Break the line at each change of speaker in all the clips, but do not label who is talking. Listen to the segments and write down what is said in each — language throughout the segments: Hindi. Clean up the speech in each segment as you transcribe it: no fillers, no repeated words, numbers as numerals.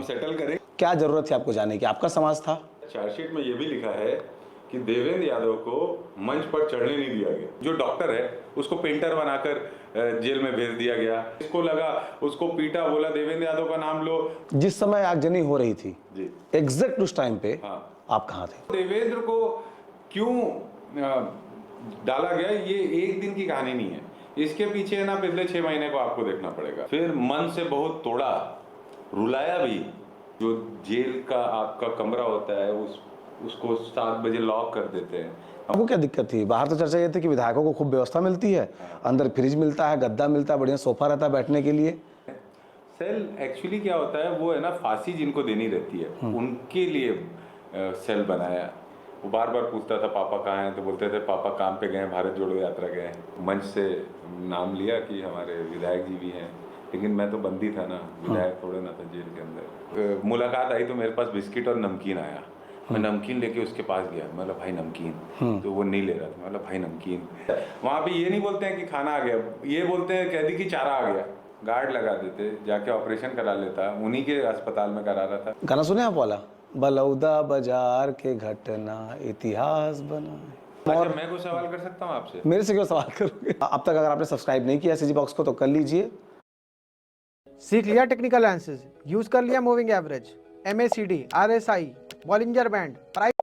सेटल करें।
क्या जरूरत थी आपको जाने की? आपका समाज था।
चार्जशीट में ये भी लिखा है कि देवेंद्र यादव को मंच पर चढ़ने नहीं दिया गया। जो डॉक्टर है उसको पेंटर बनाकर जेल में भेज दिया गया। इसको लगा, उसको पीटा, बोला देवेंद्र यादव का नाम लो।
जिस समय आगजनी हो रही थी
जी,
एग्जैक्ट उस टाइम पे
हाँ,
आप कहाँ थे?
देवेंद्र को क्यों डाला गया, ये एक दिन की कहानी नहीं है। इसके पीछे ना पिछले 6 महीने को आपको देखना पड़ेगा। फिर मन से बहुत तोड़ा, रुलाया भी। जो जेल का आपका कमरा होता है उसको 7 बजे लॉक कर देते हैं।
आपको क्या दिक्कत थी? बाहर तो चर्चा ये थी कि विधायकों को खूब व्यवस्था मिलती है, अंदर फ्रिज मिलता है, गद्दा मिलता है, बढ़िया सोफा रहता है बैठने के लिए।
सेल एक्चुअली क्या होता है, वो है ना, फांसी जिनको देनी रहती है उनके लिए सेल बनाया। वो बार बार पूछता था पापा कहाँ हैं, तो बोलते थे पापा काम पे गए हैं, भारत जोड़ो यात्रा गए हैं। मंच से नाम लिया कि हमारे विधायक जी भी हैं, लेकिन मैं तो बंदी था ना, विधायक थोड़े ना था जेल के अंदर। मुलाकात आई तो मेरे पास बिस्किट और नमकीन आया। मैं नमकीन लेके उसके पास गया, मैं बोला भाई नमकीन, तो वो नहीं ले रहा था। मैं बोला भाई नमकीन। वहाँ पे ये नहीं बोलते हैं कि खाना आ गया, ये बोलते हैं कह दी कि चारा आ गया। गार्ड लगा देते, जाके ऑपरेशन करा लेता, उन्हीं के अस्पताल में करा रहा था।
गाना सुने आप वाला, बलौदा बाजार के घटना इतिहास बना।
और मैं कुछ सवाल कर सकता हूँ आपसे?
मेरे से क्यों सवाल करोगे? अब तक अगर आपने सब्सक्राइब नहीं किया सीजी बॉक्स को तो कर लीजिए।
सीख लिया टेक्निकल आंसर्स, यूज कर लिया moving average, MACD, RSI, Bollinger band, price.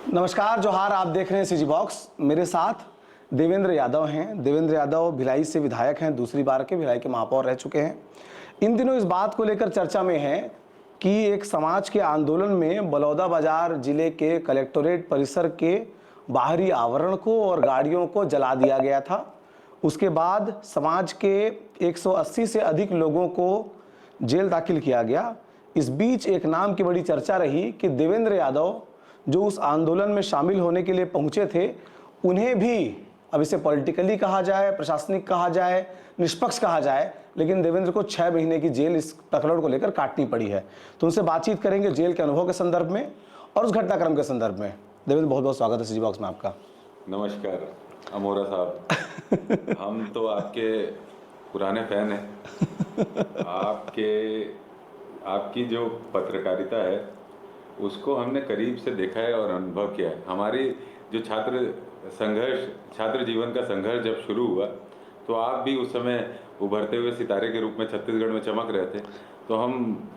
नमस्कार, जोहार, आप देख रहे हैं सीजी बॉक्स। मेरे साथ देवेंद्र यादव हैं। देवेंद्र यादव भिलाई से विधायक हैं, दूसरी बार के भिलाई के महापौर रह चुके हैं। इन दिनों इस बात को लेकर चर्चा में है कि एक समाज के आंदोलन में बलौदाबाजार जिले के कलेक्टोरेट परिसर के बाहरी आवरण को और गाड़ियों को जला दिया गया था। उसके बाद समाज के 180 से अधिक लोगों को जेल दाखिल किया गया। इस बीच एक नाम की बड़ी चर्चा रही कि देवेंद्र यादव जो उस आंदोलन में शामिल होने के लिए पहुंचे थे, उन्हें भी, अब इसे पॉलिटिकली कहा जाए, प्रशासनिक कहा जाए, निष्पक्ष कहा जाए, लेकिन देवेंद्र को 6 महीने की जेल इस प्रकरण को लेकर काटनी पड़ी है। तो उनसे बातचीत करेंगे जेल के अनुभव के संदर्भ में और उस घटनाक्रम के संदर्भ में। देवेंद्र, बहुत बहुत स्वागत है सीजी बॉक्स में आपका।
नमस्कार अमोरा साहब। हम तो आपके पुराने फैन हैं। आपकी जो पत्रकारिता है उसको हमने करीब से देखा है और अनुभव किया है। हमारी जो छात्र जीवन का संघर्ष जब शुरू हुआ तो आप भी उस समय उभरते हुए सितारे के रूप में छत्तीसगढ़ में चमक रहे थे, तो हम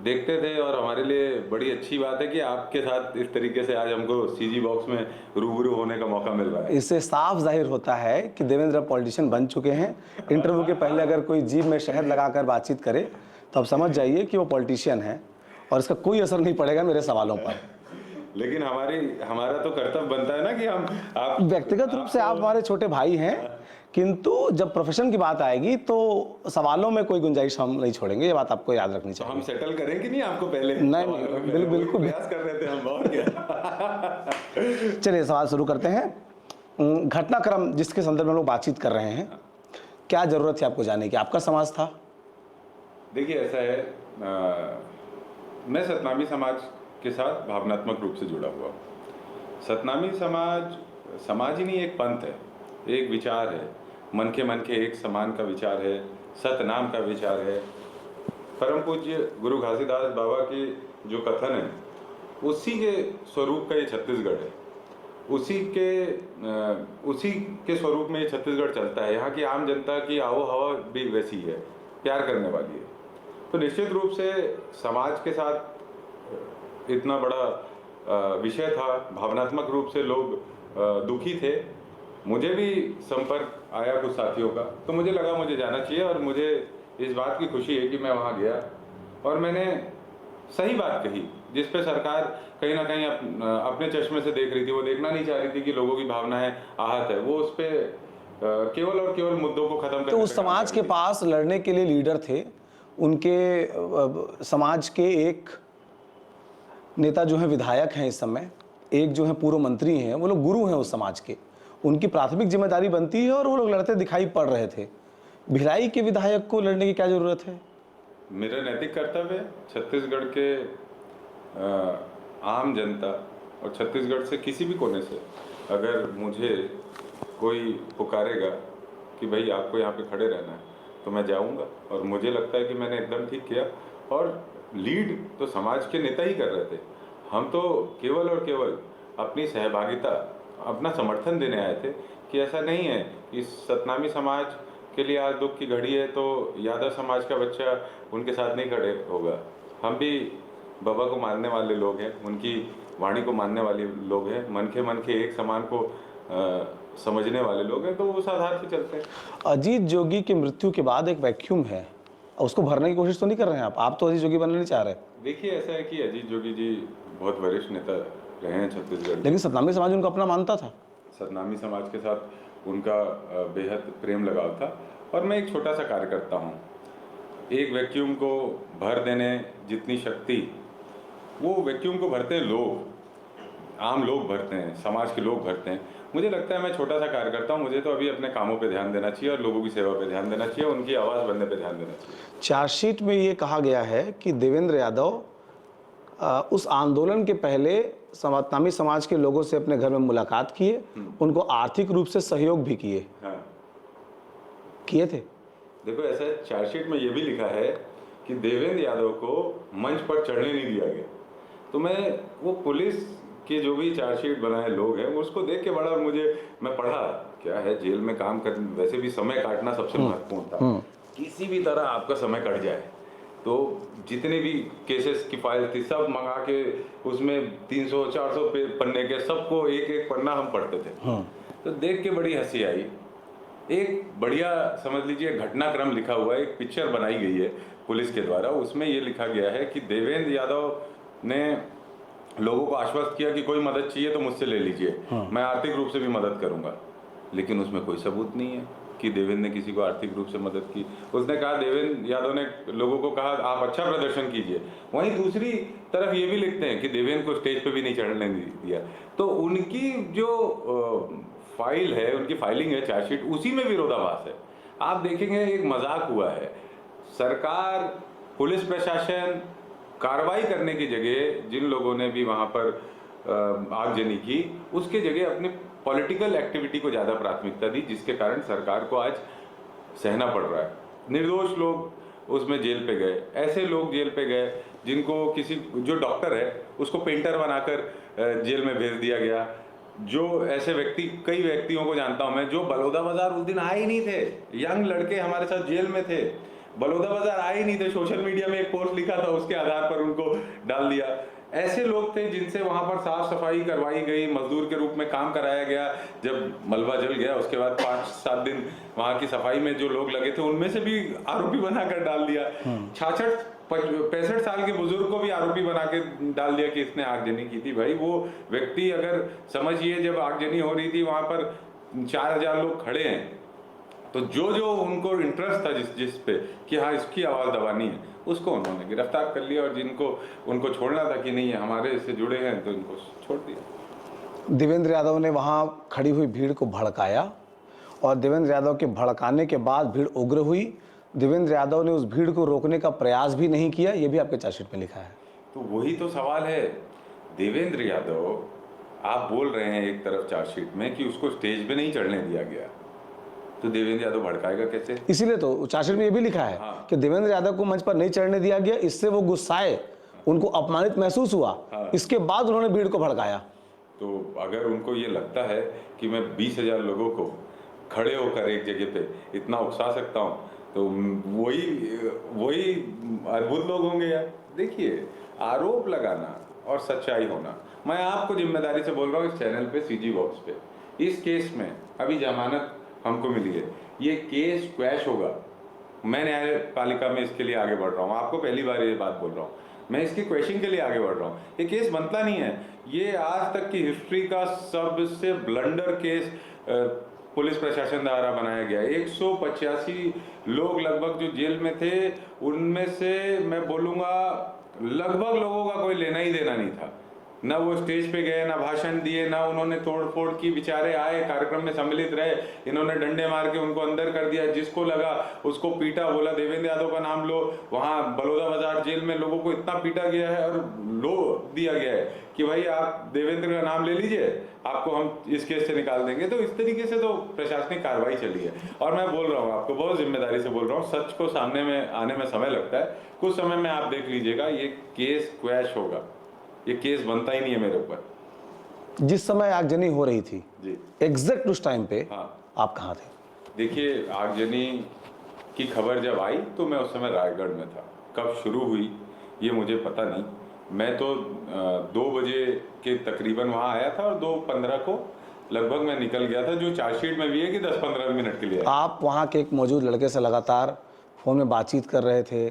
देखते थे। और हमारे लिए बड़ी अच्छी बात है कि आपके साथ इस तरीके से आज हमको सीजी बॉक्स में रूबरू होने का मौका मिल रहा है।
इससे साफ जाहिर होता है कि देवेंद्र पॉलिटिशियन बन चुके हैं। इंटरव्यू के पहले अगर कोई जीभ में शहद लगाकर बातचीत करे तो आप समझ जाइए कि वो पॉलिटिशियन है और इसका कोई असर नहीं पड़ेगा मेरे सवालों पर।
लेकिन हमारा तो कर्तव्य बनता है ना कि हम आप
व्यक्तिगत रूप से आप हमारे छोटे भाई हैं, किंतु जब प्रोफेशन की बात आएगी तो सवालों में कोई गुंजाइश हम नहीं छोड़ेंगे। ये बात आपको याद रखनी चाहिए।
हम सेटल करें कि नहीं आपको पहले?
नहीं, बिल्कुल
प्रयास कर रहे थे हम, और क्या।
चलिए सवाल शुरू करते हैं। घटनाक्रम जिसके संदर्भ में हम लोग बातचीत कर रहे हैं, क्या जरूरत थी आपको जाने की? आपका समाज था।
देखिए ऐसा है, मैं सतनामी समाज के साथ भावनात्मक रूप से जुड़ा हुआ। सतनामी समाज ही नहीं, एक पंथ है, एक विचार है। मन के एक समान का विचार है, सतनाम का विचार है। परम पूज्य गुरु घासीदास बाबा की जो कथन है उसी के स्वरूप का ये छत्तीसगढ़ है। उसी के स्वरूप में ये छत्तीसगढ़ चलता है। यहाँ की आम जनता की आवो हवा भी वैसी है, प्यार करने वाली है। तो निश्चित रूप से समाज के साथ इतना बड़ा विषय था, भावनात्मक रूप से लोग दुखी थे। मुझे भी संपर्क आया कुछ साथियों का, तो मुझे लगा मुझे जाना चाहिए। और मुझे इस बात की खुशी है कि मैं वहाँ गया और मैंने सही बात कही, जिस पे सरकार कहीं ना कहीं अपने चश्मे से देख रही थी। वो देखना नहीं चाह रही थी कि लोगों की भावनाएं आहत है। वो उस पर केवल और केवल मुद्दों को खत्म करने।
तो उस समाज के पास लड़ने के लिए लीडर थे, उनके समाज के एक नेता जो है विधायक हैं इस समय, एक जो है पूर्व मंत्री हैं, वो लोग गुरु हैं उस समाज के। उनकी प्राथमिक जिम्मेदारी बनती है और वो लोग लड़ते दिखाई पड़ रहे थे। भिलाई के विधायक को लड़ने की क्या जरूरत है?
मेरा नैतिक कर्तव्य है छत्तीसगढ़ के आम जनता और छत्तीसगढ़ से किसी भी कोने से अगर मुझे कोई पुकारेगा कि भाई आपको यहाँ पे खड़े रहना है तो मैं जाऊँगा, और मुझे लगता है कि मैंने एकदम ठीक किया। और लीड तो समाज के नेता ही कर रहे थे, हम तो केवल और केवल अपनी सहभागिता, अपना समर्थन देने आए थे कि ऐसा नहीं है कि सतनामी समाज के लिए आज दुख की घड़ी है तो यादव समाज का बच्चा उनके साथ नहीं खड़े होगा। हम भी बाबा को मानने वाले लोग हैं, उनकी वाणी को मानने वाले लोग हैं, मन के एक समान को समझने वाले लोग हैं, तो उस आधार पर चलते हैं।
अजीत जोगी की मृत्यु के बाद एक वैक्यूम है, उसको भरने की कोशिश तो नहीं कर रहे हैं आप तो अजीत जोगी बनना नहीं चाह रहे।
देखिए, ऐसा है कि अजीत जोगी जी बहुत वरिष्ठ नेता रहे हैं छत्तीसगढ़,
लेकिन सतनामी समाज उनको अपना मानता था।
सतनामी समाज के साथ उनका बेहद प्रेम लगाव था। और मैं एक छोटा सा कार्यकर्ता हूँ, एक वैक्यूम को भर देने जितनी शक्ति वो वैक्यूम को भरते हैं लोग, आम लोग भरते हैं, समाज के लोग भरते हैं। मुझे लगता है मैं छोटा सा कार्यकर्ता हूँ, मुझे तो अभी अपने कामों पे ध्यान देना चाहिए और लोगों की सेवा पे ध्यान देना चाहिए, उनकी आवाज़ बनने पे ध्यान देना चाहिए।
चार्जशीट में ये कहा गया है कि देवेंद्र यादव उस आंदोलन के पहले सतनामी समाज के लोगों से अपने घर में मुलाकात किए, उनको आर्थिक रूप से सहयोग भी किए।
हाँ,
किए थे।
देखो, ऐसा है, चार्जशीट में ये भी लिखा है कि देवेंद्र यादव को मंच पर चढ़ने नहीं दिया गया। तो मैं वो पुलिस के जो भी चार्जशीट बनाए लोग हैं उसको देख के बड़ा मैं पढ़ा क्या है, जेल में काम कर, वैसे भी समय काटना सबसे महत्वपूर्ण था। किसी भी तरह आपका समय कट जाए, तो जितने भी केसेस की फाइल थी सब मंगा के उसमें 300-400 पन्ने के सबको एक एक पन्ना हम पढ़ते थे। तो देख के बड़ी हंसी आई। एक बढ़िया समझ लीजिए घटनाक्रम लिखा हुआ है, एक पिक्चर बनाई गई है पुलिस के द्वारा, उसमें ये लिखा गया है कि देवेंद्र यादव ने लोगों को आश्वस्त किया कि कोई मदद चाहिए तो मुझसे ले लीजिए, मैं आर्थिक रूप से भी मदद करूंगा। लेकिन उसमें कोई सबूत नहीं है कि देवेंद्र ने किसी को आर्थिक रूप से मदद की। उसने कहा, देवेंद्र यादव ने लोगों को कहा आप अच्छा प्रदर्शन कीजिए। वहीं दूसरी तरफ ये भी लिखते हैं कि देवेंद्र को स्टेज पे भी नहीं चढ़ने दिया। तो उनकी जो फाइल है, उनकी फाइलिंग है चार्जशीट, उसी में विरोधाभास है। आप देखेंगे एक मजाक हुआ है, सरकार, पुलिस प्रशासन कार्रवाई करने की जगह जिन लोगों ने भी वहाँ पर आगजनी की, उसके जगह अपनी पॉलिटिकल एक्टिविटी को ज़्यादा प्राथमिकता दी, जिसके कारण सरकार को आज सहना पड़ रहा है। निर्दोष लोग उसमें जेल पे गए, ऐसे लोग जेल पे गए जिनको किसी, जो डॉक्टर है उसको पेंटर बनाकर जेल में भेज दिया गया। जो ऐसे व्यक्ति, कई व्यक्तियों को जानता हूँ मैं, जो बलौदाबाजार उस दिन आए ही नहीं थे, यंग लड़के हमारे साथ जेल में थे, बलौदाबाजार आए ही नहीं थे, सोशल मीडिया में एक पोस्ट लिखा था, उसके आधार पर उनको डाल दिया। ऐसे लोग थे जिनसे वहां पर साफ सफाई करवाई गई, मजदूर के रूप में काम कराया गया। जब मलबा जल गया उसके बाद 5-7 दिन वहां की सफाई में जो लोग लगे थे उनमें से भी आरोपी बनाकर डाल दिया। 66-65 साल के बुजुर्ग को भी आरोपी बना के डाल दिया कि इसने आगजनी की थी। भाई, वो व्यक्ति, अगर समझिए जब आगजनी हो रही थी वहां पर 4000 लोग खड़े हैं, तो जो उनको इंटरेस्ट था जिस पे कि हाँ इसकी आवाज़ दबानी है, उसको उन्होंने गिरफ्तार कर लिया, और जिनको उनको छोड़ना था कि नहीं हमारे से जुड़े हैं, तो इनको छोड़ दिया।
देवेंद्र यादव ने वहाँ खड़ी हुई भीड़ को भड़काया, और देवेंद्र यादव के भड़काने के बाद भीड़ उग्र हुई। देवेंद्र यादव ने उस भीड़ को रोकने का प्रयास भी नहीं किया, ये भी आपके चार्जशीट में लिखा है।
तो वही तो सवाल है। देवेंद्र यादव, आप बोल रहे हैं एक तरफ चार्जशीट में कि उसको स्टेज पे नहीं चढ़ने दिया गया, तो देवेंद्र यादव भड़काएगा कैसे?
इसीलिए तो चार्जशीट में ये भी लिखा है कि देवेंद्र यादव को मंच पर नहीं चढ़ने दिया गया, इससे वो गुस्साए, उनको अपमानित महसूस हुआ, इसके बाद उन्होंने भीड़ को भड़काया।
तो अगर उनको ये लगता है कि मैं 20,000 लोगों को खड़े होकर एक जगह पे इतना उकसा सकता हूँ, तो वही अद्भुत लोग होंगे यार। देखिए, आरोप लगाना और सच्चाई होना, मैं आपको जिम्मेदारी से बोल रहा हूँ, इस चैनल पे, सीजी बॉक्स पे, इस केस में अभी जमानत हमको मिली है, ये केस क्वैश होगा। मैं न्यायपालिका में इसके लिए आगे बढ़ रहा हूँ, आपको पहली बार ये बात बोल रहा हूँ, मैं इसकी क्वेश्चन के लिए आगे बढ़ रहा हूँ। ये केस बनता नहीं है, ये आज तक की हिस्ट्री का सबसे ब्लंडर केस पुलिस प्रशासन द्वारा बनाया गया। 185 लोग लगभग जो जेल में थे, उनमें से मैं बोलूँगा लगभग लोगों का कोई लेना ही देना नहीं था। ना वो स्टेज पे गए, ना भाषण दिए, ना उन्होंने तोड़ फोड़ की, बेचारे आए, कार्यक्रम में सम्मिलित रहे, इन्होंने डंडे मार के उनको अंदर कर दिया, जिसको लगा उसको पीटा, बोला देवेंद्र यादव का नाम लो। वहां बलौदा बाजार जेल में लोगों को इतना पीटा गया है और लो दिया गया है कि भाई आप देवेंद्र का नाम ले लीजिए, आपको हम इस केस से निकाल देंगे। तो इस तरीके से तो प्रशासनिक कार्रवाई चली है। और मैं बोल रहा हूँ आपको, बहुत जिम्मेदारी से बोल रहा हूँ, सच को सामने में आने में समय लगता है, कुछ समय में आप देख लीजिएगा ये केस क्वैश होगा, ये केस बनता ही नहीं है मेरे ऊपर।
जिस समय आगजनी हो रही थी
जी
एग्जैक्ट उस टाइम पे
हाँ,
आप कहाँ थे?
देखिए आगजनी की खबर जब आई तो मैं उस समय रायगढ़ में था। कब शुरू हुई ये मुझे पता नहीं। मैं तो 2 बजे के तकरीबन वहाँ आया था और 2:15 को लगभग मैं निकल गया था, जो चार्जशीट में भी है कि 10-15 मिनट के लिए आया।
आप वहाँ के एक मौजूद लड़के से लगातार फोन में बातचीत कर रहे थे,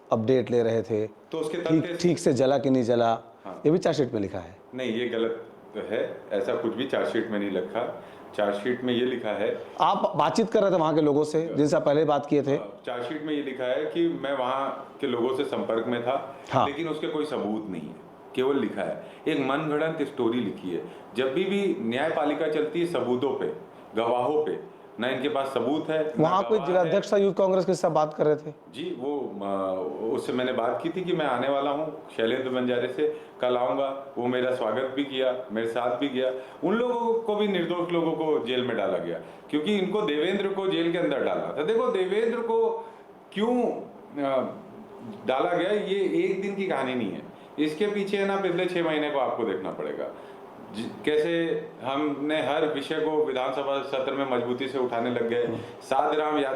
अपडेट ले रहे थे,
तो उसके तथ्य
ठीक से जला कि नहीं जला,
हाँ।
ये भी चार्जशीट में लिखा है।
नहीं, ये गलत है, ऐसा कुछ भी चार्जशीट में नहीं लिखा। चार्जशीट में ये लिखा है,
आप बातचीत कर रहे थे वहाँ के लोगों से जिनसे आप पहले बात किए थे?
चार्जशीट में ये लिखा है कि मैं वहाँ के लोगों से संपर्क में था,
हाँ।
लेकिन उसके कोई सबूत नहीं है, केवल लिखा है, एक मनगढ़ंत स्टोरी लिखी है। जब भी न्यायपालिका चलती है सबूतों पे, गवाहों पे, ना इनके पास सबूत है।
वहाँ कोई जिलाध्यक्ष था यूथ कांग्रेस के साथ बात कर रहे थे?
जी, वो उससे मैंने बात की थी कि मैं आने वाला हूँ शैलेंद्र बंजारे से, कल आऊँगा। वो मेरा स्वागत भी किया, मेरे साथ भी गया। उन लोगों को भी, निर्दोष लोगों को जेल में डाला गया, क्योंकि इनको देवेंद्र को जेल के अंदर डालना था। देखो देवेंद्र को क्यों डाला गया, ये एक दिन की कहानी नहीं है, इसके पीछे ना पिछले 6 महीने को आपको देखना पड़ेगा। कैसे हमने हर विषय को विधानसभा सत्र में मजबूती से उठाने लग गए। साधराम यादव